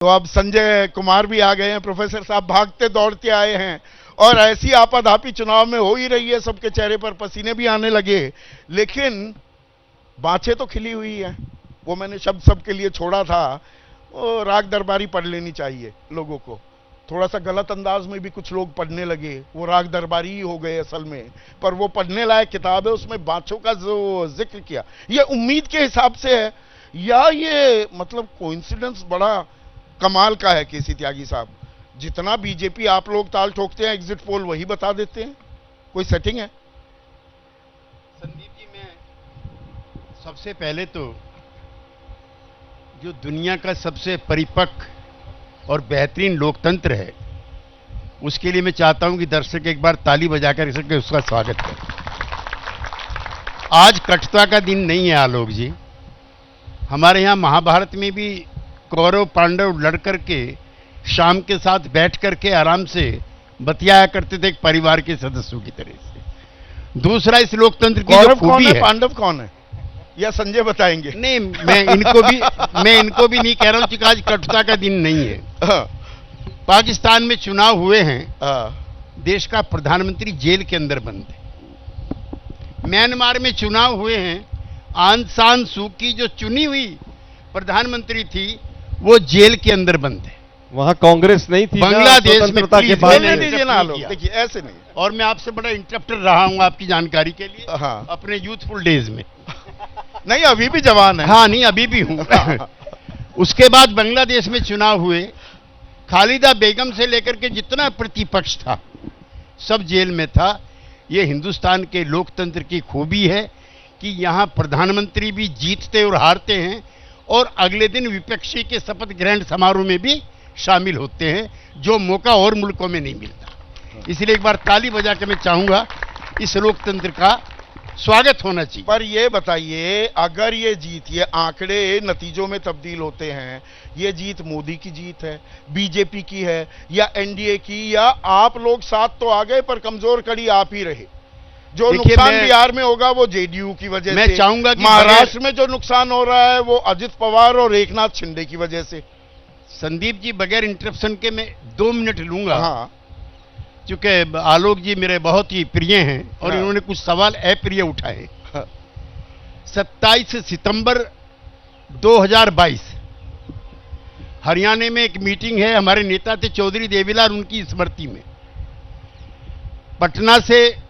तो अब संजय कुमार भी आ गए हैं। प्रोफेसर साहब भागते दौड़ते आए हैं और ऐसी आपाधापी चुनाव में हो ही रही है, सबके चेहरे पर पसीने भी आने लगे, लेकिन बाँछें तो खिली हुई है। वो मैंने शब्द सबके लिए छोड़ा था, वो राग दरबारी पढ़ लेनी चाहिए लोगों को। थोड़ा सा गलत अंदाज में भी कुछ लोग पढ़ने लगे, वो राग दरबारी ही हो गए असल में, पर वो पढ़ने लायक किताब है। उसमें बाँछों का जो जिक्र किया, ये उम्मीद के हिसाब से है या ये मतलब कोइंसिडेंस बड़ा कमाल का है? केसी त्यागी साहब, जितना बीजेपी आप लोग ताल ठोकते हैं, एग्जिट पोल वही बता देते हैं। कोई सेटिंग है? संदीप जी, मैं सबसे पहले तो जो दुनिया का सबसे परिपक्व और बेहतरीन लोकतंत्र है, उसके लिए मैं चाहता हूं कि दर्शक एक बार ताली बजाकर उसका स्वागत करें। आज कटुता का दिन नहीं है आलोक जी। हमारे यहां महाभारत में भी कौरव पांडव लड़ करके शाम के साथ बैठ करके आराम से बतियाया करते थे, एक परिवार के सदस्यों की तरह से। दूसरा, इस लोकतंत्र की जो खूबी है, पांडव कौन है या संजय बताएंगे? नहीं, मैं इनको भी नहीं कह रहा हूं कि आज कटुता का दिन नहीं है। पाकिस्तान में चुनाव हुए हैं, देश का प्रधानमंत्री जेल के अंदर बंद है। म्यांमार में चुनाव हुए हैं, आंग सान सू की जो चुनी हुई प्रधानमंत्री थी वो जेल के अंदर बंद है। वहां कांग्रेस नहीं थी। बांग्लादेश में दीजिए ना लोग, देखिए ऐसे नहीं। और मैं आपसे बड़ा इंटरप्टर रहा हूं आपकी जानकारी के लिए। हाँ। अपने यूथफुल डेज में। नहीं, अभी भी जवान है। हाँ, नहीं, अभी भी हूं। उसके बाद बांग्लादेश में चुनाव हुए, खालिदा बेगम से लेकर के जितना प्रतिपक्ष था सब जेल में था। यह हिंदुस्तान के लोकतंत्र की खूबी है कि यहां प्रधानमंत्री भी जीतते और हारते हैं और अगले दिन विपक्षी के शपथ ग्रहण समारोह में भी शामिल होते हैं, जो मौका और मुल्कों में नहीं मिलता। इसलिए एक बार ताली बजा के मैं चाहूंगा इस लोकतंत्र का स्वागत होना चाहिए। पर ये बताइए, अगर ये जीत, ये आंकड़े नतीजों में तब्दील होते हैं, ये जीत मोदी की जीत है, बीजेपी की है या एनडीए की, या आप लोग साथ तो आ गए पर कमजोर कड़ी आप ही रहे? जो नुकसान बिहार में होगा वो जेडीयू की वजह से। मैं चाहूंगा कि महाराष्ट्र में जो नुकसान हो रहा है वो अजित पवार और एकनाथ शिंदे की वजह से। संदीप जी, बगैर इंटरप्शन के मैं 2 मिनट लूंगा। हाँ। क्योंकि आलोक जी मेरे बहुत ही प्रिय हैं और हाँ। इन्होंने कुछ सवाल अप्रिय उठाए। हाँ। 27 सितंबर 2022 हरियाणा में एक मीटिंग है, हमारे नेता थे चौधरी देवीलाल, उनकी स्मृति में। पटना से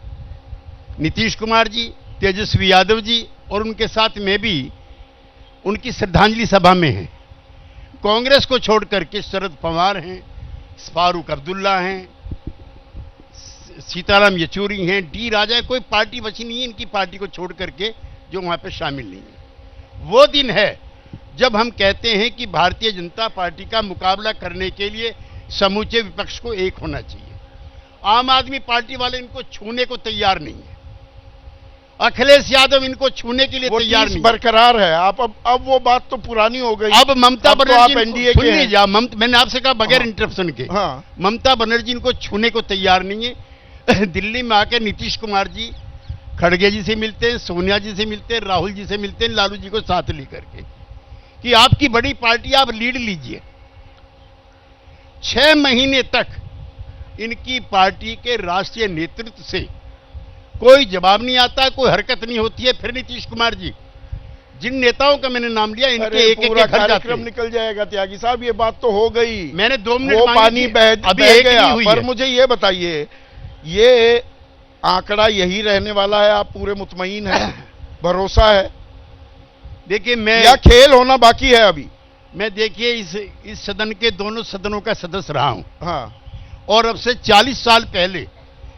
नीतीश कुमार जी, तेजस्वी यादव जी और उनके साथ मैं भी उनकी श्रद्धांजलि सभा में हैं। कांग्रेस को छोड़ करके शरद पवार हैं, फारूक अब्दुल्ला हैं, सीताराम येचुरी हैं, डी राजा, कोई पार्टी बची नहीं है इनकी पार्टी को छोड़ करके जो वहां पे शामिल नहीं है। वो दिन है जब हम कहते हैं कि भारतीय जनता पार्टी का मुकाबला करने के लिए समूचे विपक्ष को एक होना चाहिए। आम आदमी पार्टी वाले इनको छूने को तैयार नहीं है, अखिलेश यादव इनको छूने के लिए तैयार नहीं, बरकरार है। आप अब वो बात तो पुरानी हो गई। अब ममता बनर्जी एनडीए के हैं। मैंने आपसे कहा बगैर इंटरप्शन के। हाँ। ममता बनर्जी इनको छूने को तैयार नहीं है। दिल्ली में आके नीतीश कुमार जी खड़गे जी से मिलते हैं, सोनिया जी से मिलते हैं, राहुल जी से मिलते हैं, लालू जी को साथ लेकर के कि आपकी बड़ी पार्टी, आप लीड लीजिए। 6 महीने तक इनकी पार्टी के राष्ट्रीय नेतृत्व से कोई जवाब नहीं आता, कोई हरकत नहीं होती है। फिर नीतीश कुमार जी, जिन नेताओं का मैंने नाम लिया, इनके एक एक घर जाते हैं। निकल जाएगा त्यागी साहब, ये बात तो हो गई। मैंने 2 मिनट वो पानी बह गया। पर मुझे ये बताइए, ये आंकड़ा यही रहने वाला है? आप पूरे मुतमईन हैं? भरोसा है? देखिए, मैं या खेल होना बाकी है अभी? मैं देखिए इस सदन के दोनों सदनों का सदस्य रहा हूं। हाँ। और अब से 40 साल पहले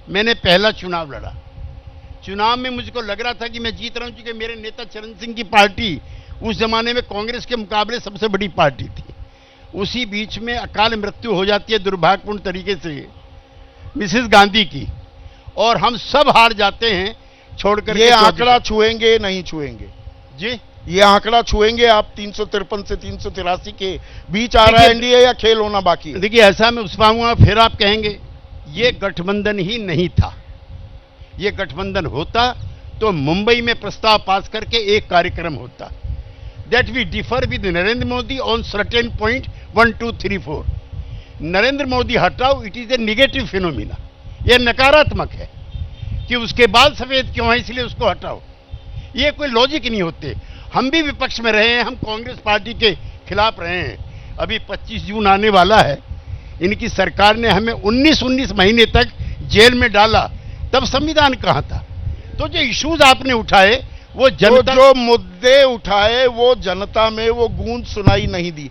मैंने पहला चुनाव लड़ा। चुनाव में मुझको लग रहा था कि मैं जीत रहा हूं, क्योंकि मेरे नेता चरण सिंह की पार्टी उस जमाने में कांग्रेस के मुकाबले सबसे बड़ी पार्टी थी। उसी बीच में अकाल मृत्यु हो जाती है दुर्भाग्यपूर्ण तरीके से मिसेस गांधी की, और हम सब हार जाते हैं छोड़कर। ये आंकड़ा छुएंगे नहीं छुएंगे जी? ये आंकड़ा छुएंगे आप? 353 से 383 के बीच आ रहा है एनडीए, या खेल होना बाकी है? देखिए, ऐसा मैं उस पाऊंगा, फिर आप कहेंगे ये गठबंधन ही नहीं था। ये गठबंधन होता तो मुंबई में प्रस्ताव पास करके एक कार्यक्रम होता। that we differ with Narendra Modi on certain point 1, 2, 3, 4. Narendra Modi हटाओ, it is a negative phenomena, यह नकारात्मक है कि उसके बाल सफेद क्यों है इसलिए उसको हटाओ। ये कोई लॉजिक नहीं होते। हम भी विपक्ष में रहे हैं, हम कांग्रेस पार्टी के खिलाफ रहे हैं। अभी 25 जून आने वाला है, इनकी सरकार ने हमें 19 महीने तक जेल में डाला, तब संविधान कहां था? तो जो इश्यूज आपने उठाए वो जनता, जो मुद्दे उठाए वो जनता में वो गूंज सुनाई नहीं दी।